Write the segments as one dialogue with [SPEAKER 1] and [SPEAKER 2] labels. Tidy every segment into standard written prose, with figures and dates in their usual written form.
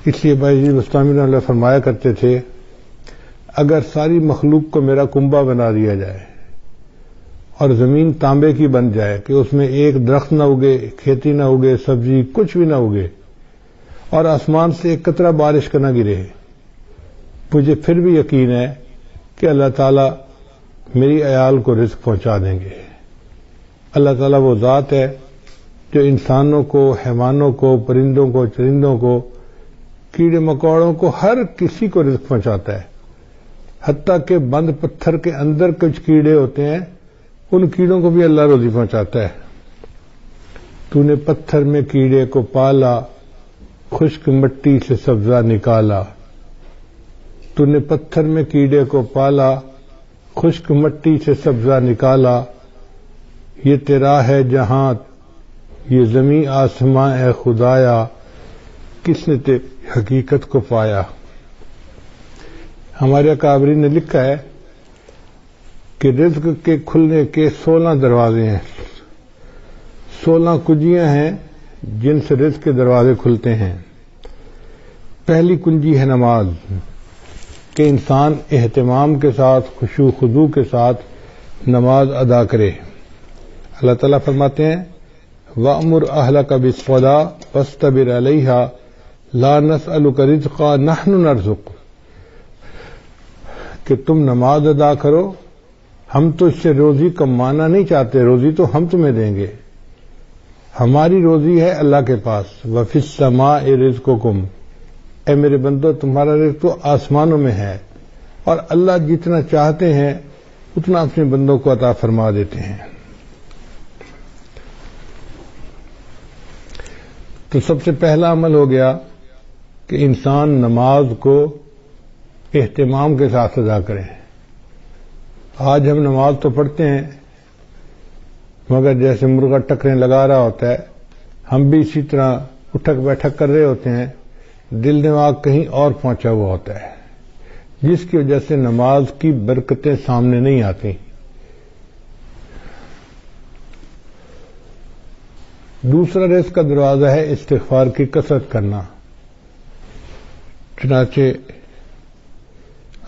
[SPEAKER 1] اس لیے بھائی بستامی رحمۃ اللہ فرمایا کرتے تھے، اگر ساری مخلوق کو میرا کنبہ بنا دیا جائے اور زمین تانبے کی بن جائے کہ اس میں ایک درخت نہ اگے، کھیتی نہ اگے، سبزی کچھ بھی نہ اگے، اور آسمان سے ایک قطرہ بارش کا نہ گرے، مجھے پھر بھی یقین ہے کہ اللہ تعالیٰ میری عیال کو رزق پہنچا دیں گے۔ اللہ تعالیٰ وہ ذات ہے جو انسانوں کو، حیوانوں کو، پرندوں کو، چرندوں کو، کیڑے مکوڑوں کو، ہر کسی کو رزق پہنچاتا ہے، حتیٰ کہ بند پتھر کے اندر کچھ کیڑے ہوتے ہیں، ان کیڑوں کو بھی اللہ روزی پہنچاتا ہے۔ تو نے پتھر میں کیڑے کو پالا، خشک مٹی سے سبزہ نکالا۔ تو نے پتھر میں کیڑے کو پالا، خشک مٹی سے سبزہ نکالا۔ یہ تیرا ہے جہاں، یہ زمیں آسماں اے خدایا، کس نے تیری حقیقت کو پایا۔ ہمارے اکابرین نے لکھا ہے کہ رزق کے کھلنے کے 16 دروازے ہیں، 16 کنجیاں ہیں جن سے رزق کے دروازے کھلتے ہیں۔ پہلی کنجی ہے نماز، کہ انسان اہتمام کے ساتھ، خشوع خضوع کے ساتھ نماز ادا کرے۔ اللہ تعالیٰ فرماتے ہیں وَأْمُرْ أَهْلَكَ بِالصَّلَاةِ وَاصْطَبِرْ عَلَيْهَا لَا نَسْأَلُكَ رِزْقًا نَحْنُ نَرْزُقُكَ، کہ تم نماز ادا کرو، ہم تو اس سے روزی کمانا نہیں چاہتے، روزی تو ہم تمہیں دیں گے، ہماری روزی ہے اللہ کے پاس۔ وَفِي السَّمَاءِ رِزْقُكُمْ، اے میرے بندو تمہارا رزق تو آسمانوں میں ہے، اور اللہ جتنا چاہتے ہیں اتنا اپنے بندوں کو عطا فرما دیتے ہیں۔ تو سب سے پہلا عمل ہو گیا کہ انسان نماز کو اہتمام کے ساتھ ادا کریں۔ آج ہم نماز تو پڑھتے ہیں مگر جیسے مرغا ٹکریں لگا رہا ہوتا ہے، ہم بھی اسی طرح اٹھک بیٹھک کر رہے ہوتے ہیں، دل دماغ کہیں اور پہنچا ہوا ہوتا ہے، جس کی وجہ سے نماز کی برکتیں سامنے نہیں آتی۔ دوسرا رزق کا دروازہ ہے استغفار کی کثرت کرنا۔ چنانچہ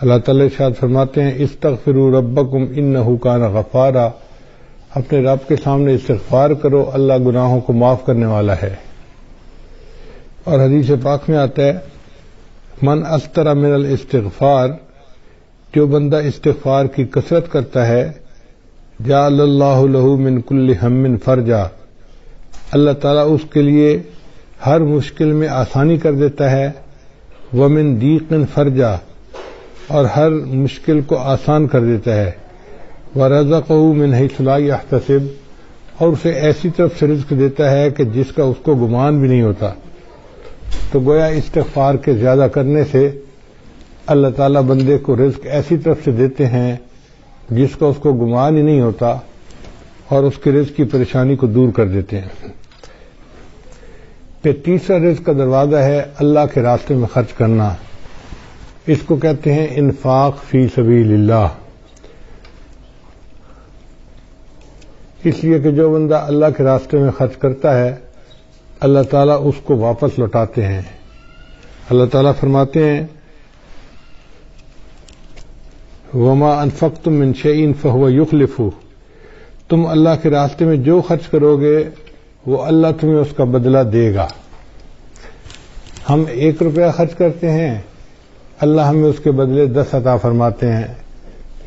[SPEAKER 1] اللہ تعالی ارشاد فرماتے ہیں استغفروا ربکم انہ کان غفارا، اپنے رب کے سامنے استغفار کرو، اللہ گناہوں کو معاف کرنے والا ہے۔ اور حدیث پاک میں آتا ہے من استر من الاستغفار، جو بندہ استغفار کی کثرت کرتا ہے جعل اللہ لہ من کل ہم فرجا، اللہ تعالیٰ اس کے لیے ہر مشکل میں آسانی کر دیتا ہے، ومن ضیق فرجا، اور ہر مشکل کو آسان کر دیتا ہے، ورزقہ من حیث لا یحتسب، اور اسے ایسی طرف سے رزق دیتا ہے کہ جس کا اس کو گمان بھی نہیں ہوتا۔ تو گویا استغفار کے زیادہ کرنے سے اللہ تعالیٰ بندے کو رزق ایسی طرف سے دیتے ہیں جس کا اس کو گمان ہی نہیں ہوتا، اور اس کے رزق کی پریشانی کو دور کر دیتے ہیں۔ پھر تیسرا رزق کا دروازہ ہے اللہ کے راستے میں خرچ کرنا، اس کو کہتے ہیں انفاق فی سبیل اللہ۔ اس لیے کہ جو بندہ اللہ کے راستے میں خرچ کرتا ہے اللہ تعالیٰ اس کو واپس لوٹاتے ہیں۔ اللہ تعالیٰ فرماتے ہیں وما انفقتم من شیء فهو یخلفہ، تم اللہ کے راستے میں جو خرچ کرو گے وہ اللہ تمہیں اس کا بدلہ دے گا۔ ہم 1 روپیہ خرچ کرتے ہیں، اللہ ہمیں اس کے بدلے 10 عطا فرماتے ہیں،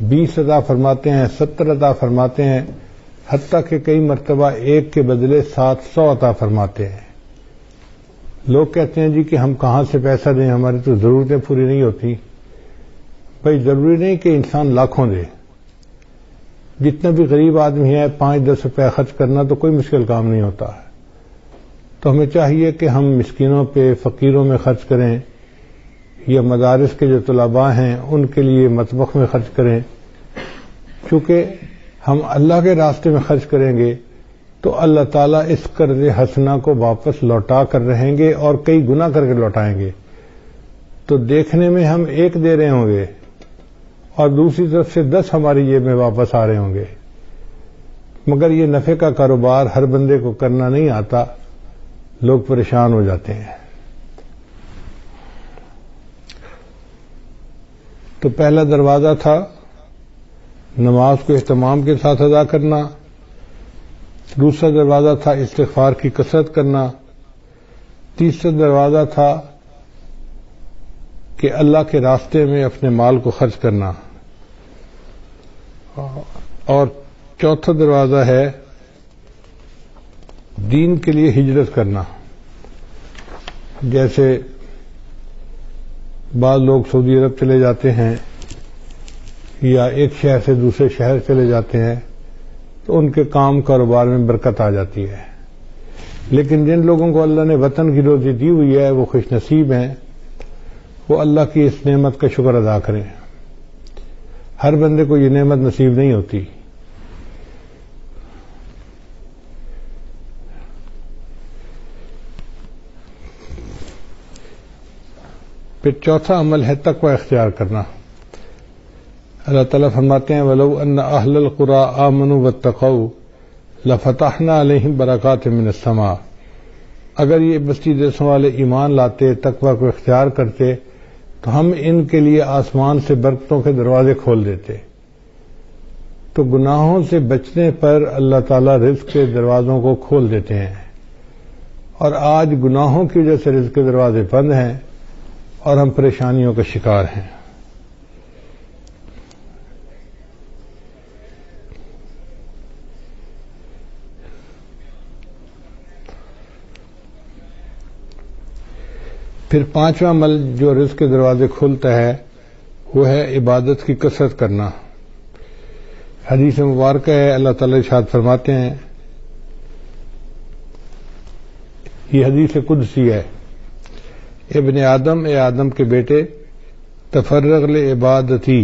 [SPEAKER 1] 20 عطا فرماتے ہیں، 70 عطا فرماتے ہیں، حتیٰ کہ کئی مرتبہ 1 کے بدلے 700 عطا فرماتے ہیں۔ لوگ کہتے ہیں جی کہ ہم کہاں سے پیسہ دیں، ہماری تو ضرورتیں پوری نہیں ہوتی۔ بھائی ضروری نہیں کہ انسان لاکھوں دے، جتنا بھی غریب آدمی ہے 5-10 روپے خرچ کرنا تو کوئی مشکل کام نہیں ہوتا۔ تو ہمیں چاہیے کہ ہم مسکینوں پہ، فقیروں میں خرچ کریں، یا مدارس کے جو طلباء ہیں ان کے لیے مطبخ میں خرچ کریں۔ چونکہ ہم اللہ کے راستے میں خرچ کریں گے تو اللہ تعالیٰ اس قرض حسنہ کو واپس لوٹا کر رہیں گے اور کئی گنا کر کے لوٹائیں گے۔ تو دیکھنے میں ہم 1 دے رہے ہوں گے اور دوسری طرف سے 10 ہماری جیب میں واپس آ رہے ہوں گے، مگر یہ نفع کا کاروبار ہر بندے کو کرنا نہیں آتا، لوگ پریشان ہو جاتے ہیں۔ تو پہلا دروازہ تھا نماز کو اہتمام کے ساتھ ادا کرنا، دوسرا دروازہ تھا استغفار کی کثرت کرنا، تیسرا دروازہ تھا کہ اللہ کے راستے میں اپنے مال کو خرچ کرنا، اور چوتھا دروازہ ہے دین کے لیے ہجرت کرنا۔ جیسے بعض لوگ سعودی عرب چلے جاتے ہیں یا ایک شہر سے دوسرے شہر چلے جاتے ہیں تو ان کے کام کاروبار میں برکت آ جاتی ہے، لیکن جن لوگوں کو اللہ نے وطن کی روزی دی ہوئی ہے وہ خوش نصیب ہیں، وہ اللہ کی اس نعمت کا شکر ادا کریں۔ ہر بندے کو یہ نعمت نصیب نہیں ہوتی۔ پھر چوتھا عمل ہے تقوی اختیار کرنا۔ اللہ تعالیٰ فرماتے ہیں وَلَوْ أَنَّ أَهْلَ الْقُرَىٰ آمَنُوا وَاتَّقَوْا لَفَتَحْنَا عَلَيْهِمْ بَرَكَاتٍ مِّنَ السَّمَاءِ، اگر یہ بستی دیسوں والے ایمان لاتے، تقوی کو اختیار کرتے تو ہم ان کے لیے آسمان سے برکتوں کے دروازے کھول دیتے۔ تو گناہوں سے بچنے پر اللہ تعالیٰ رزق کے دروازوں کو کھول دیتے ہیں، اور آج گناہوں کی وجہ سے رزق کے دروازے بند ہیں اور ہم پریشانیوں کا شکار ہیں۔ پھر پانچواں عمل جو رزق کے دروازے کھولتا ہے وہ ہے عبادت کی کثرت کرنا۔ حدیث مبارکہ ہے، اللہ تعالیٰ ارشاد فرماتے ہیں، یہ حدیث قدسی ہے، ابن آدم، اے آدم کے بیٹے، تفرغ لعبادتی،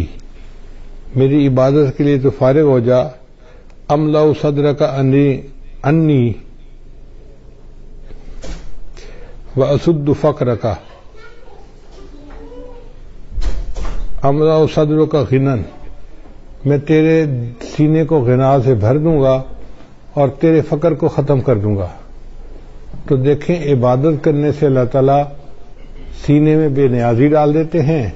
[SPEAKER 1] میری عبادت کے لیے تو فارغ ہو جا، املا صدرک انی واسد فقرک، املا صدرک غنن، میں تیرے سینے کو غنا سے بھر دوں گا اور تیرے فقر کو ختم کر دوں گا۔ تو دیکھیں عبادت کرنے سے اللہ تعالیٰ سینے میں بے نیازی ڈال دیتے ہیں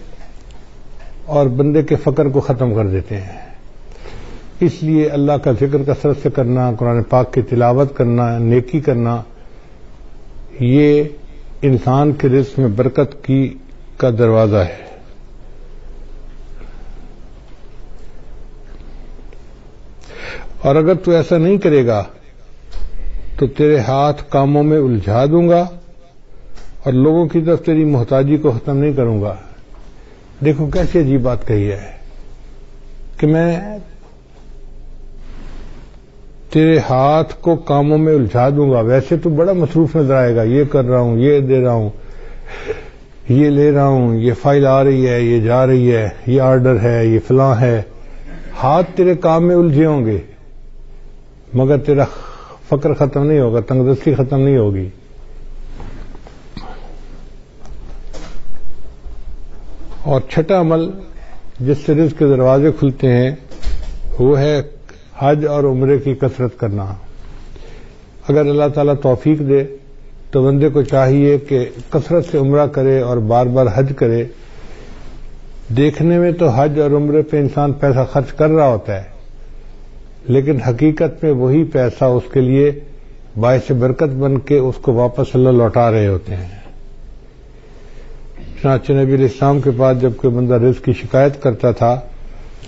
[SPEAKER 1] اور بندے کے فقر کو ختم کر دیتے ہیں۔ اس لیے اللہ کا ذکر کثرت سے کرنا، قرآن پاک کی تلاوت کرنا، نیکی کرنا، یہ انسان کے رزق میں برکت کا دروازہ ہے۔ اور اگر تو ایسا نہیں کرے گا تو تیرے ہاتھ کاموں میں الجھا دوں گا اور لوگوں کی طرف تیری محتاجی کو ختم نہیں کروں گا۔ دیکھو کیسی عجیب بات کہی ہے کہ میں تیرے ہاتھ کو کاموں میں الجھا دوں گا، ویسے تو بڑا مصروف نظر آئے گا، یہ کر رہا ہوں، یہ دے رہا ہوں، یہ لے رہا ہوں، یہ فائل آ رہی ہے، یہ جا رہی ہے، یہ آرڈر ہے، یہ فلاں ہے، ہاتھ تیرے کام میں الجھے ہوں گے مگر تیرا فقر ختم نہیں ہوگا، تنگدستی ختم نہیں ہوگی۔ اور چھٹا عمل جس سے رزق کے دروازے کھلتے ہیں وہ ہے حج اور عمرے کی کثرت کرنا۔ اگر اللہ تعالیٰ توفیق دے تو بندے کو چاہیے کہ کثرت سے عمرہ کرے اور بار بار حج کرے۔ دیکھنے میں تو حج اور عمرے پہ انسان پیسہ خرچ کر رہا ہوتا ہے، لیکن حقیقت میں وہی پیسہ اس کے لیے باعث برکت بن کے اس کو واپس اللہ لوٹا رہے ہوتے ہیں۔ چنانچہ نبی علیہ السلام کے پاس جب کوئی بندہ رزق کی شکایت کرتا تھا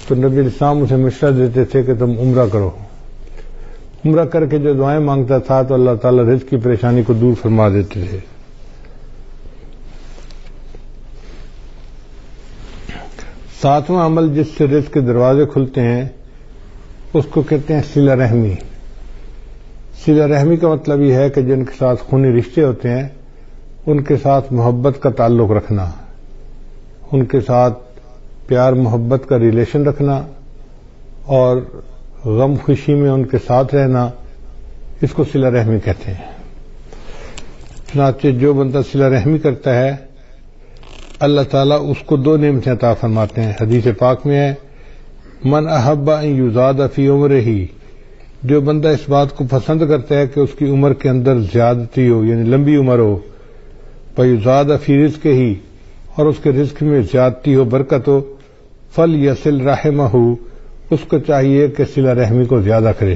[SPEAKER 1] تو نبی علیہ السلام اسے مشورہ دیتے تھے کہ تم عمرہ کرو۔ عمرہ کر کے جو دعائیں مانگتا تھا تو اللہ تعالیٰ رزق کی پریشانی کو دور فرما دیتے تھے۔ ساتواں عمل جس سے رزق کے دروازے کھلتے ہیں اس کو کہتے ہیں صلہ رحمی۔ صلہ رحمی کا مطلب یہ ہے کہ جن کے ساتھ خونی رشتے ہوتے ہیں ان کے ساتھ محبت کا تعلق رکھنا، ان کے ساتھ پیار محبت کا ریلیشن رکھنا اور غم خوشی میں ان کے ساتھ رہنا، اس کو صلہ رحمی کہتے ہیں۔ چنانچہ جو بندہ صلہ رحمی کرتا ہے اللہ تعالیٰ اس کو دو نعمتیں عطا فرماتے ہیں۔ حدیث پاک میں ہے من احب ان یزاد فی عمرہ، جو بندہ اس بات کو پسند کرتا ہے کہ اس کی عمر کے اندر زیادتی ہو، یعنی لمبی عمر ہو، فیزاد فی رزقہ، اور اس کے رزق میں زیادتی ہو، برکت ہو، فَلْيَصِلْ رَحِمَهُ، اس کو چاہیے کہ صلہ رحمی کو زیادہ کرے۔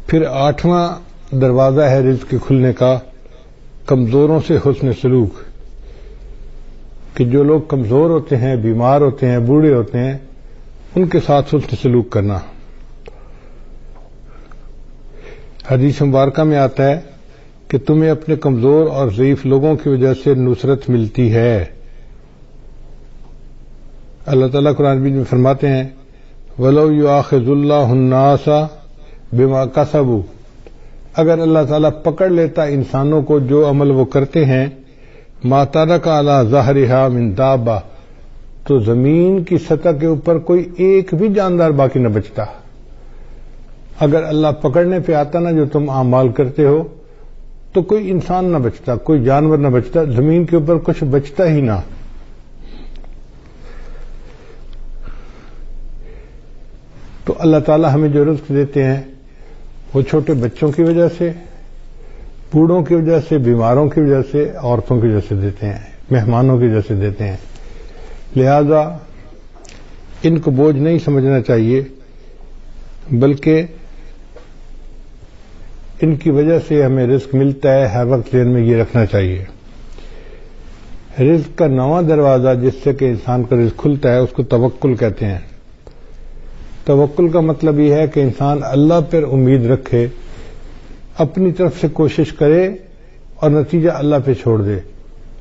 [SPEAKER 1] پھر 8واں دروازہ ہے رزق کے کھلنے کا، کمزوروں سے حسن سلوک، کہ جو لوگ کمزور ہوتے ہیں، بیمار ہوتے ہیں، بوڑھے ہوتے ہیں، ان کے ساتھ حسن سلوک کرنا۔ حدیث مبارکہ میں آتا ہے کہ تمہیں اپنے کمزور اور ضعیف لوگوں کی وجہ سے نصرت ملتی ہے۔ اللہ تعالیٰ قرآن مجید میں فرماتے ہیں وَلَوْ يُؤَاخِذُ اللَّهُ النَّاسَ بِمَا كَسَبُوا، اگر اللہ تعالیٰ پکڑ لیتا انسانوں کو جو عمل وہ کرتے ہیں، مَا تَرَكَ عَلَى ظَهْرِهَا مِن دَابَّةٍ، تو زمین کی سطح کے اوپر کوئی ایک بھی جاندار باقی نہ بچتا۔ اگر اللہ پکڑنے پہ آتا نا جو تم اعمال کرتے ہو تو کوئی انسان نہ بچتا، کوئی جانور نہ بچتا، زمین کے اوپر کچھ بچتا ہی نہ۔ تو اللہ تعالیٰ ہمیں جو رزق دیتے ہیں وہ چھوٹے بچوں کی وجہ سے، بوڑھوں کی وجہ سے، بیماروں کی وجہ سے، عورتوں کی وجہ سے دیتے ہیں، مہمانوں کی وجہ سے دیتے ہیں۔ لہذا ان کو بوجھ نہیں سمجھنا چاہیے، بلکہ ان کی وجہ سے ہمیں رزق ملتا ہے، ہر وقت ذہن میں یہ رکھنا چاہیے۔ رزق کا 9واں دروازہ جس سے کہ انسان کا رزق کھلتا ہے اس کو توکل کہتے ہیں۔ توکل کا مطلب یہ ہے کہ انسان اللہ پر امید رکھے، اپنی طرف سے کوشش کرے اور نتیجہ اللہ پہ چھوڑ دے۔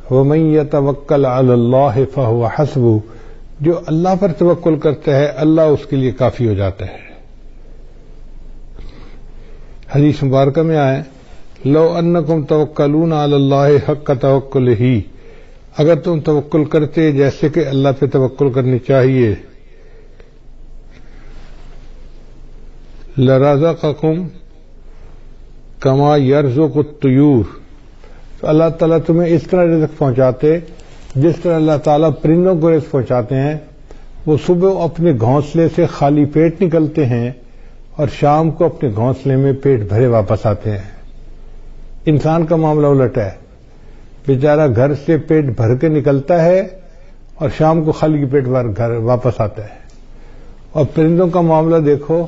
[SPEAKER 1] وَمَن يَتَوَكَّلْ عَلَى اللَّهِ فَهُوَ حَسْبُهُ، جو اللہ پر توکل کرتا ہے اللہ اس کے لیے کافی ہو جاتا ہے۔ حدیث مبارکہ میں آئے لو انکم توکلون علی اللہ حق توکلہ، اگر تم توکل کرتے جیسے کہ اللہ پہ توکل کرنی چاہیے، لرزقکم کما یرزق الطیور، تو اللہ تعالیٰ تمہیں اس طرح رزق پہنچاتے جس طرح اللہ تعالیٰ پرندوں کو رزق پہنچاتے ہیں۔ وہ صبح اپنے گھونسلے سے خالی پیٹ نکلتے ہیں اور شام کو اپنے گھونسلے میں پیٹ بھرے واپس آتے ہیں۔ انسان کا معاملہ الٹ ہے، بیچارہ گھر سے پیٹ بھر کے نکلتا ہے اور شام کو خالی پیٹ گھر واپس آتا ہے۔ اور پرندوں کا معاملہ دیکھو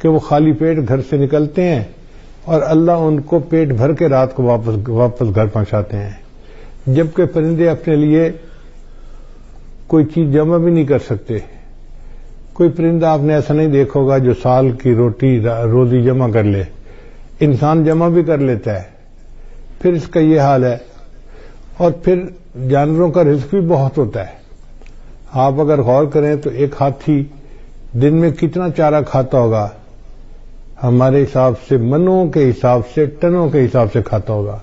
[SPEAKER 1] کہ وہ خالی پیٹ گھر سے نکلتے ہیں اور اللہ ان کو پیٹ بھر کے رات کو واپس گھر پہنچاتے ہیں، جبکہ پرندے اپنے لیے کوئی چیز جمع بھی نہیں کر سکتے۔ کوئی پرندہ آپ نے ایسا نہیں دیکھا ہوگا جو سال کی روزی جمع کر لے، انسان جمع بھی کر لیتا ہے، پھر اس کا یہ حال ہے۔ اور پھر جانوروں کا رزق بھی بہت ہوتا ہے۔ آپ اگر غور کریں تو ایک ہاتھی دن میں کتنا چارہ کھاتا ہوگا، ہمارے حساب سے منوں کے حساب سے، ٹنوں کے حساب سے کھاتا ہوگا،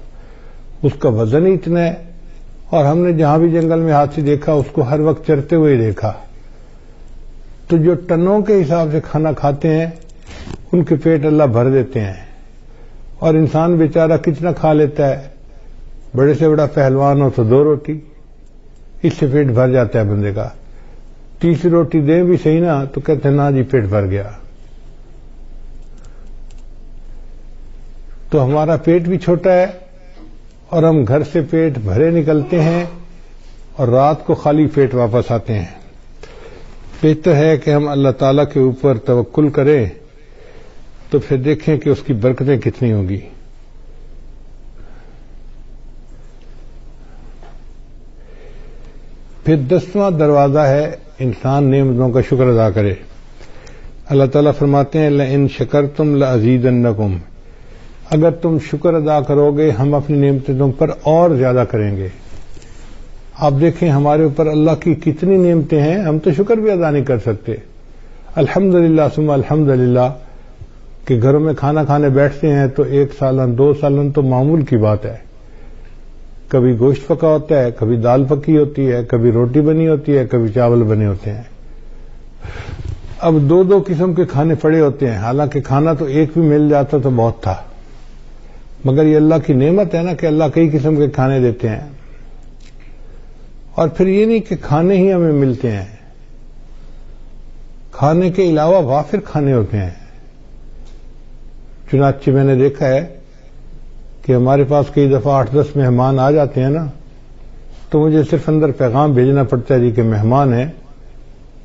[SPEAKER 1] اس کا وزن ہی اتنا ہے۔ اور ہم نے جہاں بھی جنگل میں ہاتھی دیکھا اس کو ہر وقت چرتے ہوئے دیکھا۔ تو جو ٹنوں کے حساب سے کھانا کھاتے ہیں ان کے پیٹ اللہ بھر دیتے ہیں، اور انسان بیچارہ کتنا کھا لیتا ہے، بڑے سے بڑا پہلوان ہو تو 2 روٹی، اس سے پیٹ بھر جاتا ہے بندے کا۔ تیسری روٹی دیں بھی صحیح نا تو کہتے ہیں نا جی پیٹ بھر گیا۔ تو ہمارا پیٹ بھی چھوٹا ہے اور ہم گھر سے پیٹ بھرے نکلتے ہیں اور رات کو خالی پیٹ واپس آتے ہیں۔ بہتر ہے کہ ہم اللہ تعالیٰ کے اوپر توکل کریں تو پھر دیکھیں کہ اس کی برکتیں کتنی ہوں گی۔ پھر 10واں دروازہ ہے انسان نعمتوں کا شکر ادا کرے۔ اللہ تعالیٰ فرماتے ہیں لئن شکرتم لازیدنکم، اگر تم شکر ادا کرو گے ہم اپنی نعمتیں تم پر اور زیادہ کریں گے۔ آپ دیکھیں ہمارے اوپر اللہ کی کتنی نعمتیں ہیں، ہم تو شکر بھی ادا نہیں کر سکتے۔ الحمدللہ ثم الحمدللہ کہ گھروں میں کھانا کھانے بیٹھتے ہیں تو 1 سالن 2 سالن تو معمول کی بات ہے۔ کبھی گوشت پکا ہوتا ہے، کبھی دال پکی ہوتی ہے، کبھی روٹی بنی ہوتی ہے، کبھی چاول بنے ہوتے ہیں۔ اب 2 قسم کے کھانے پڑے ہوتے ہیں، حالانکہ کھانا تو ایک بھی مل جاتا تو بہت تھا، مگر یہ اللہ کی نعمت ہے نا کہ اللہ کئی قسم کے کھانے دیتے ہیں۔ اور پھر یہ نہیں کہ کھانے ہی ہمیں ملتے ہیں، کھانے کے علاوہ وافر کھانے ہوتے ہیں۔ چنانچہ میں نے دیکھا ہے کہ ہمارے پاس کئی دفعہ 8-10 مہمان آ جاتے ہیں نا، تو مجھے صرف اندر پیغام بھیجنا پڑتا ہے جی کہ مہمان ہے،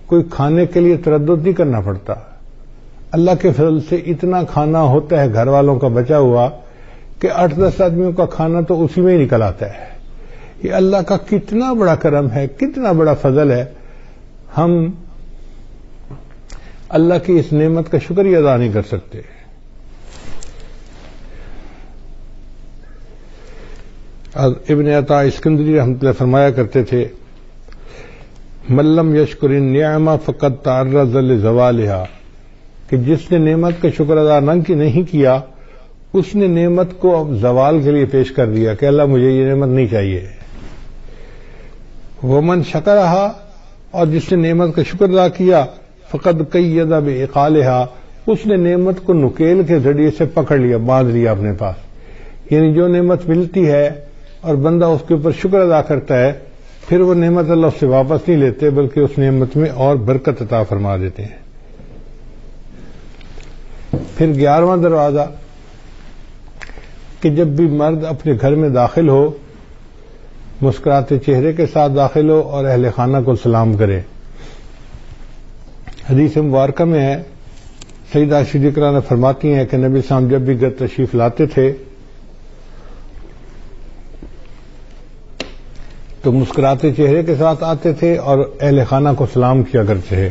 [SPEAKER 1] کوئی کھانے کے لیے تردد نہیں کرنا پڑتا. اللہ کے فضل سے اتنا کھانا ہوتا ہے گھر والوں کا بچا ہوا کہ 8-10 آدمیوں کا کھانا تو اسی میں ہی نکل آتا ہے. یہ اللہ کا کتنا بڑا کرم ہے، کتنا بڑا فضل ہے. ہم اللہ کی اس نعمت کا شکریہ ادا نہیں کر سکتے. ابن عطا اسکندری رحمۃ اللہ فرمایا کرتے تھے، ملم یشکر النعمہ فقد تعرض لزوالها، کہ جس نے نعمت کا شکر ادا نہیں کیا اس نے نعمت کو اب زوال کے لیے پیش کر دیا کہ اللہ مجھے یہ نعمت نہیں چاہیے. ومن شکرہا، اور جس نے نعمت کا شکر ادا کیا، فقد قید بعقالها، اس نے نعمت کو نکیل کے ذریعے سے پکڑ لیا، باندھ لیا اپنے پاس. یعنی جو نعمت ملتی ہے اور بندہ اس کے اوپر شکر ادا کرتا ہے، پھر وہ نعمت اللہ اس سے واپس نہیں لیتے بلکہ اس نعمت میں اور برکت عطا فرما دیتے ہیں. پھر 11واں دروازہ کہ جب بھی مرد اپنے گھر میں داخل ہو مسکراتے چہرے کے ساتھ داخل ہو اور اہل خانہ کو سلام کرے. حدیث مبارکہ میں ہے، سیدہ صدیقہ نے فرماتی ہیں کہ نبی صلی اللہ علیہ وسلم جب بھی گھر تشریف لاتے تھے تو مسکراتے چہرے کے ساتھ آتے تھے اور اہل خانہ کو سلام کیا کرتے تھے.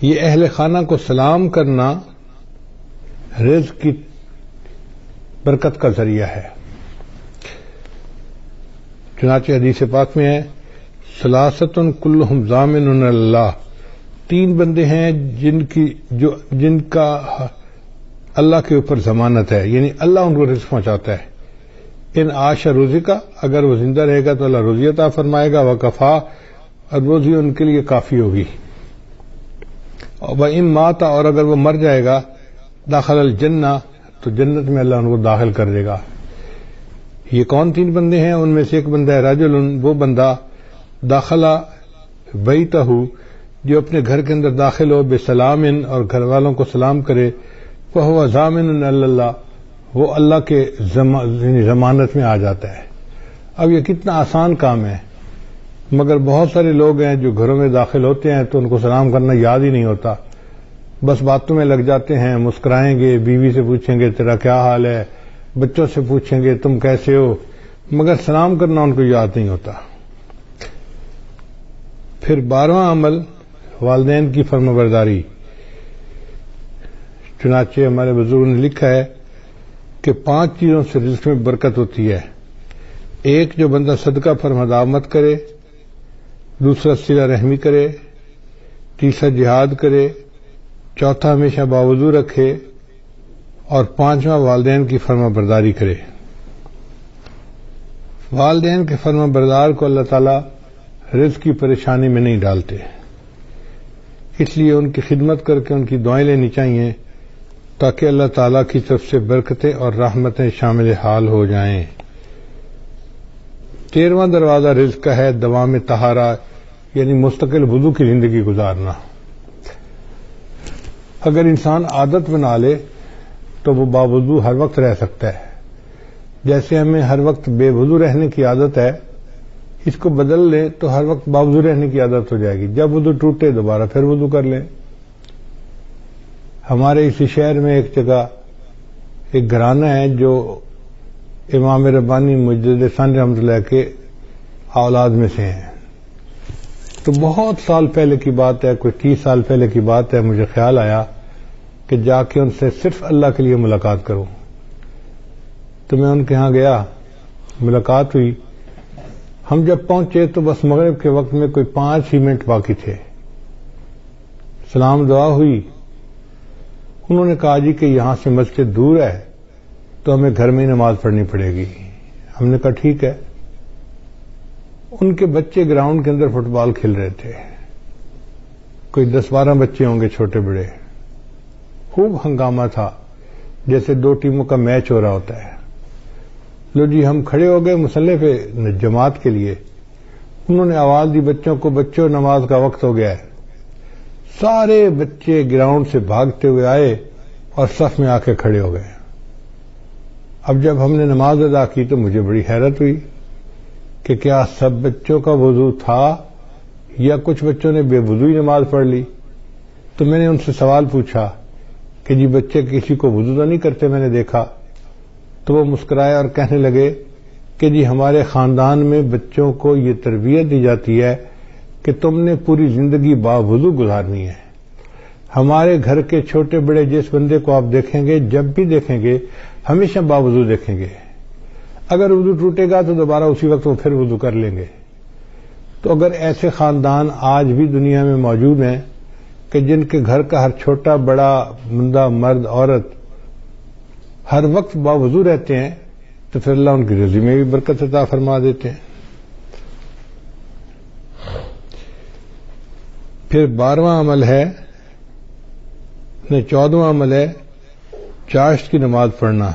[SPEAKER 1] یہ اہل خانہ کو سلام کرنا رزق کی برکت کا ذریعہ ہے. چنانچہ حدیث پاک میں ہے، ثلاثۃ کلہم ضامن اللہ، 3 بندے ہیں جن کا اللہ کے اوپر ضمانت ہے، یعنی اللہ ان کو رزق پہنچاتا ہے. ان عاش رزقا، اگر وہ زندہ رہے گا تو اللہ روزی عطا فرمائے گا، وکفا، اور روزی ان کے لیے کافی ہوگی. اور ان مات، اور اگر وہ مر جائے گا، داخل الجنہ، تو جنت میں اللہ ان کو داخل کر دے گا. یہ کون 3 بندے ہیں؟ ان میں سے ایک بندہ ہے رجل، وہ بندہ داخلہ بیتہ، جو اپنے گھر کے اندر داخل ہو بسلام، اور گھر والوں کو سلام کرے، فہو ضامن اللہ، وہ اللہ کے ضمانت میں آ جاتا ہے. اب یہ کتنا آسان کام ہے، مگر بہت سارے لوگ ہیں جو گھروں میں داخل ہوتے ہیں تو ان کو سلام کرنا یاد ہی نہیں ہوتا، بس باتوں میں لگ جاتے ہیں. مسکرائیں گے، بیوی سے پوچھیں گے تیرا کیا حال ہے، بچوں سے پوچھیں گے تم کیسے ہو، مگر سلام کرنا ان کو یاد نہیں ہوتا. پھر 12واں عمل والدین کی فرمانبرداری. چنانچہ ہمارے بزرگوں نے لکھا ہے کہ 5 چیزوں سے رزق میں برکت ہوتی ہے. ایک، جو بندہ صدقہ فرمانبرداری کرے، دوسرا صلہ رحمی کرے، تیسرا جہاد کرے، چوتھا ہمیشہ باوضو رکھے، اور 5واں والدین کی فرمانبرداری کرے. والدین کے فرمانبردار کو اللہ تعالیٰ رزق کی پریشانی میں نہیں ڈالتے، اس لیے ان کی خدمت کر کے ان کی دعائیں لینی چاہیے تاکہ اللہ تعالیٰ کی طرف سے برکتیں اور رحمتیں شامل حال ہو جائیں. 13واں دروازہ رزق کا ہے دوام طہارہ، یعنی مستقل وضو کی زندگی گزارنا. اگر انسان عادت بنا لے تو وہ باوضو ہر وقت رہ سکتا ہے. جیسے ہمیں ہر وقت بے وضو رہنے کی عادت ہے، اس کو بدل لیں تو ہر وقت باوضو رہنے کی عادت ہو جائے گی. جب وضو ٹوٹے دوبارہ پھر وضو کر لیں. ہمارے اسی شہر میں ایک جگہ ایک گھرانہ ہے جو امام ربانی مجدد ثانی رحمۃ اللہ کے اولاد میں سے ہیں. تو بہت سال پہلے کی بات ہے، کوئی 30 سال پہلے کی بات ہے، مجھے خیال آیا کہ جا کے ان سے صرف اللہ کے لیے ملاقات کروں. تو میں ان کے ہاں گیا، ملاقات ہوئی. ہم جب پہنچے تو بس مغرب کے وقت میں کوئی 5 ہی منٹ باقی تھے. سلام دعا ہوئی. انہوں نے کہا جی کہ یہاں سے مسجد دور ہے تو ہمیں گھر میں ہی نماز پڑھنی پڑے گی. ہم نے کہا ٹھیک ہے. ان کے بچے گراؤنڈ کے اندر فٹ بال کھیل رہے تھے، کوئی 10-12 بچے ہوں گے چھوٹے بڑے. خوب ہنگامہ تھا، جیسے 2 ٹیموں کا میچ ہو رہا ہوتا ہے. لو جی ہم کھڑے ہو گئے مصلی پہ جماعت کے لیے. انہوں نے آواز دی بچوں کو، بچوں نماز کا وقت ہو گیا ہے. سارے بچے گراؤنڈ سے بھاگتے ہوئے آئے اور صف میں آ کے کھڑے ہو گئے. اب جب ہم نے نماز ادا کی تو مجھے بڑی حیرت ہوئی کہ کیا سب بچوں کا وضو تھا یا کچھ بچوں نے بے وضو ہی نماز پڑھ لی. تو میں نے ان سے سوال پوچھا کہ جی بچے کسی کو وضو تو نہیں کرتے میں نے دیکھا. تو وہ مسکرائے اور کہنے لگے کہ جی ہمارے خاندان میں بچوں کو یہ تربیت دی جاتی ہے کہ تم نے پوری زندگی باوضو گزارنی ہے. ہمارے گھر کے چھوٹے بڑے جس بندے کو آپ دیکھیں گے جب بھی دیکھیں گے ہمیشہ باوضو دیکھیں گے. اگر وضو ٹوٹے گا تو دوبارہ اسی وقت وہ پھر وضو کر لیں گے. تو اگر ایسے خاندان آج بھی دنیا میں موجود ہیں کہ جن کے گھر کا ہر چھوٹا بڑا بندہ مرد عورت ہر وقت باوضو رہتے ہیں تو پھر اللہ ان کی رزق میں بھی برکت عطا فرما دیتے ہیں. پھر 12واں عمل ہے 14واں عمل ہے چاشت کی نماز پڑھنا.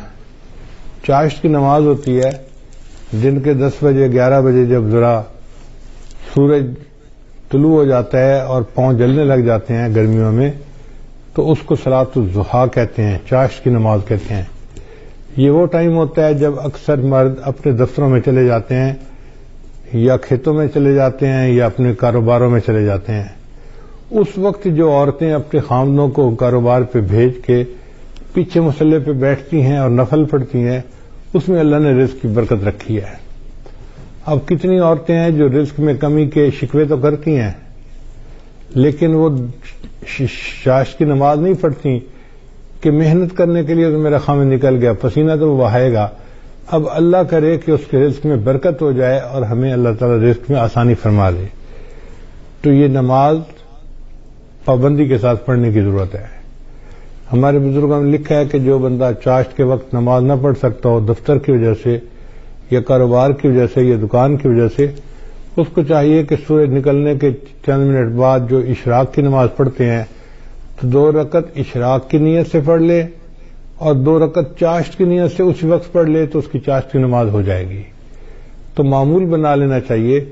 [SPEAKER 1] چاشت کی نماز ہوتی ہے دن کے 10 بجے 11 بجے جب ذرا سورج طلوع ہو جاتا ہے اور پاؤں جلنے لگ جاتے ہیں گرمیوں میں تو اس کو صلاۃ الضحیٰ کہتے ہیں, چاشت کی نماز کہتے ہیں. یہ وہ ٹائم ہوتا ہے جب اکثر مرد اپنے دفتروں میں چلے جاتے ہیں یا کھیتوں میں چلے جاتے ہیں یا اپنے کاروباروں میں چلے جاتے ہیں. اس وقت جو عورتیں اپنے خامدوں کو کاروبار پہ بھیج کے پیچھے مصلے پہ بیٹھتی ہیں اور نفل پڑھتی ہیں اس میں اللہ نے رزق کی برکت رکھی ہے. اب کتنی عورتیں ہیں جو رزق میں کمی کے شکوے تو کرتی ہیں لیکن وہ چاشت کی نماز نہیں پڑھتی کہ محنت کرنے کے لیے تو میرا خامد نکل گیا, پسینہ تو وہ بہائے گا. اب اللہ کرے کہ اس کے رزق میں برکت ہو جائے اور ہمیں اللہ تعالی رزق میں آسانی فرما دے. تو یہ نماز پابندی کے ساتھ پڑھنے کی ضرورت ہے. ہمارے بزرگوں نے لکھا ہے کہ جو بندہ چاشت کے وقت نماز نہ پڑھ سکتا ہو دفتر کی وجہ سے یا کاروبار کی وجہ سے یا دکان کی وجہ سے, اس کو چاہیے کہ سورج نکلنے کے چند منٹ بعد جو اشراق کی نماز پڑھتے ہیں تو 2 رکعت اشراق کی نیت سے پڑھ لے اور 2 رکعت چاشت کی نیت سے اسی وقت پڑھ لے تو اس کی چاشت کی نماز ہو جائے گی. تو معمول بنا لینا چاہیے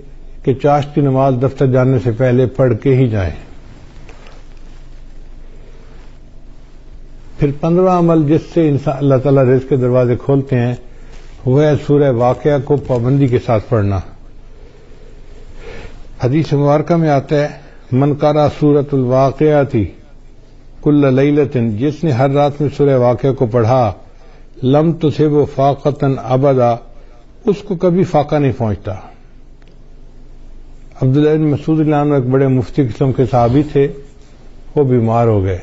[SPEAKER 1] کہ چاشت کی نماز دفتر جانے سے پہلے پڑھ کے ہی جائیں. پھر 15واں عمل جس سے انسان اللہ تعالیٰ رزق کے دروازے کھولتے ہیں وہ ہے سورہ واقعہ کو پابندی کے ساتھ پڑھنا. حدیث مبارکہ میں آتا ہے من قرأ سورۃ الواقعۃ کل لیلۃ, جس نے ہر رات میں سورہ واقعہ کو پڑھا لم تصب فاقۃ ابدا, اس کو کبھی فاقہ نہیں پہنچتا. عبداللہ بن مسعود رضی اللہ عنہ ایک بڑے مفتی قسم کے صحابی تھے, وہ بیمار ہو گئے.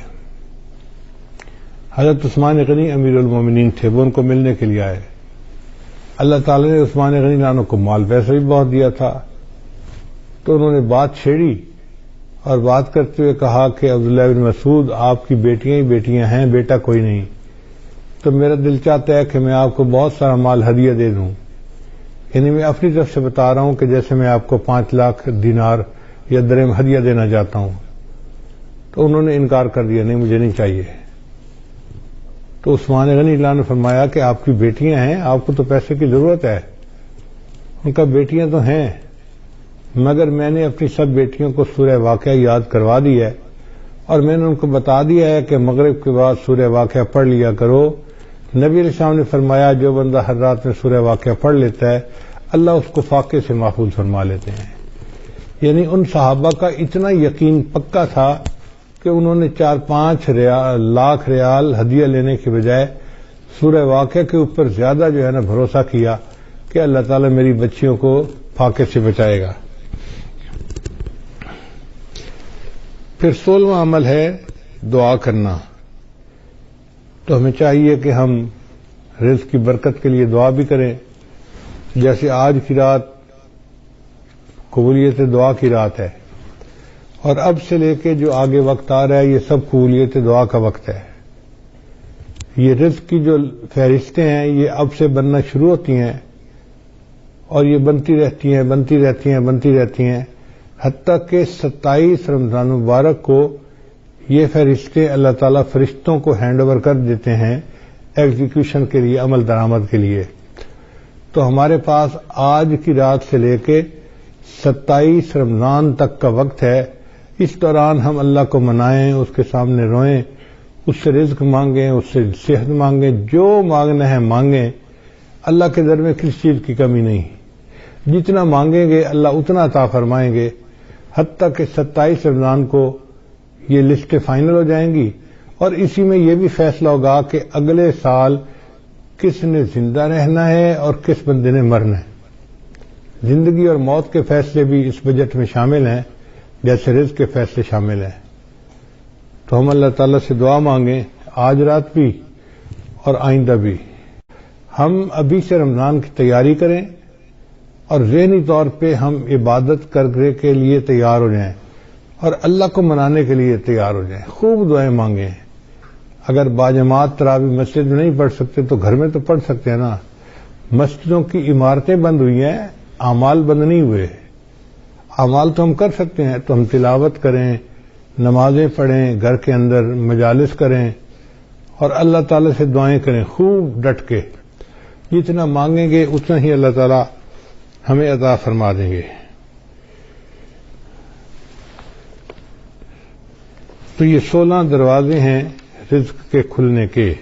[SPEAKER 1] حضرت عثمان غنی امیر المومنین تھے, وہ ان کو ملنے کے لیے آئے. اللہ تعالی نے عثمان غنی رضی اللہ عنہ کو مال پیسہ بھی بہت دیا تھا تو انہوں نے بات چھیڑی اور بات کرتے ہوئے کہا کہ عبداللہ بن مسعود آپ کی بیٹیاں ہی بیٹیاں ہیں, بیٹا کوئی نہیں. تو میرا دل چاہتا ہے کہ میں آپ کو بہت سارا مال ہدیہ دے دوں, یعنی میں اپنی طرف سے بتا رہا ہوں کہ جیسے میں آپ کو 5 لاکھ دینار یا درہم ہدیہ دینا چاہتا ہوں. تو انہوں نے انکار کر دیا, نہیں مجھے نہیں چاہیے. تو عثمان غنی اللہ نے فرمایا کہ آپ کی بیٹیاں ہیں, آپ کو تو پیسے کی ضرورت ہے. ان کا بیٹیاں تو ہیں مگر میں نے اپنی سب بیٹیوں کو سورہ واقعہ یاد کروا دی ہے اور میں نے ان کو بتا دیا ہے کہ مغرب کے بعد سورہ واقعہ پڑھ لیا کرو. نبی علیہ السلام نے فرمایا جو بندہ ہر رات میں سورہ واقعہ پڑھ لیتا ہے اللہ اس کو فاقے سے محفوظ فرما لیتے ہیں. یعنی ان صحابہ کا اتنا یقین پکا تھا کہ انہوں نے 4-5 لاکھ ریال ہدیہ لینے کے بجائے سورہ واقعہ کے اوپر زیادہ جو ہے نا بھروسہ کیا کہ اللہ تعالیٰ میری بچیوں کو فاقے سے بچائے گا. پھر 16واں عمل ہے دعا کرنا. تو ہمیں چاہیے کہ ہم رزق کی برکت کے لیے دعا بھی کریں. جیسے آج کی رات قبولیت دعا کی رات ہے اور اب سے لے کے جو آگے وقت آ رہا ہے یہ سب قبولیت دعا کا وقت ہے. یہ رزق کی جو فہرستیں ہیں یہ اب سے بننا شروع ہوتی ہیں اور یہ بنتی رہتی ہیں بنتی رہتی ہیں بنتی رہتی ہیں حتیٰ کہ 27 رمضان مبارک کو یہ فہرستیں اللہ تعالیٰ فرشتوں کو ہینڈ اوور کر دیتے ہیں ایگزیکیوشن کے لیے, عمل درآمد کے لیے. تو ہمارے پاس آج کی رات سے لے کے 27 رمضان تک کا وقت ہے. اس دوران ہم اللہ کو منائیں, اس کے سامنے روئیں, اس سے رزق مانگیں, اس سے صحت مانگیں, جو مانگنا ہے مانگیں. اللہ کے در میں کسی چیز کی کمی نہیں. جتنا مانگیں گے اللہ اتنا عطا فرمائیں گے، حتیٰ کہ 27 رمضان کو یہ لسٹ فائنل ہو جائیں گی، اور اسی میں یہ بھی فیصلہ ہوگا کہ اگلے سال کس نے زندہ رہنا ہے اور کس بندے نے مرنا ہے. زندگی اور موت کے فیصلے بھی اس بجٹ میں شامل ہیں، جیسے رزق کے فیصلے شامل ہیں. تو ہم اللہ تعالیٰ سے دعا مانگیں آج رات بھی اور آئندہ بھی. ہم ابھی سے رمضان کی تیاری کریں اور ذہنی طور پہ ہم عبادت کرنے کے لیے تیار ہو جائیں اور اللہ کو منانے کے لیے تیار ہو جائیں. خوب دعائیں مانگیں. اگر باجماعت تراویح مسجد میں نہیں پڑھ سکتے تو گھر میں تو پڑھ سکتے ہیں نا. مسجدوں کی عمارتیں بند ہوئی ہیں، اعمال بند نہیں ہوئے. اعمال تو ہم کر سکتے ہیں، تو ہم تلاوت کریں، نمازیں پڑھیں، گھر کے اندر مجالس کریں اور اللہ تعالی سے دعائیں کریں خوب ڈٹ کے. جتنا مانگیں گے اتنا ہی اللہ تعالی ہمیں عطا فرما دیں گے. تو یہ 16 دروازے ہیں رزق کے کھلنے کے.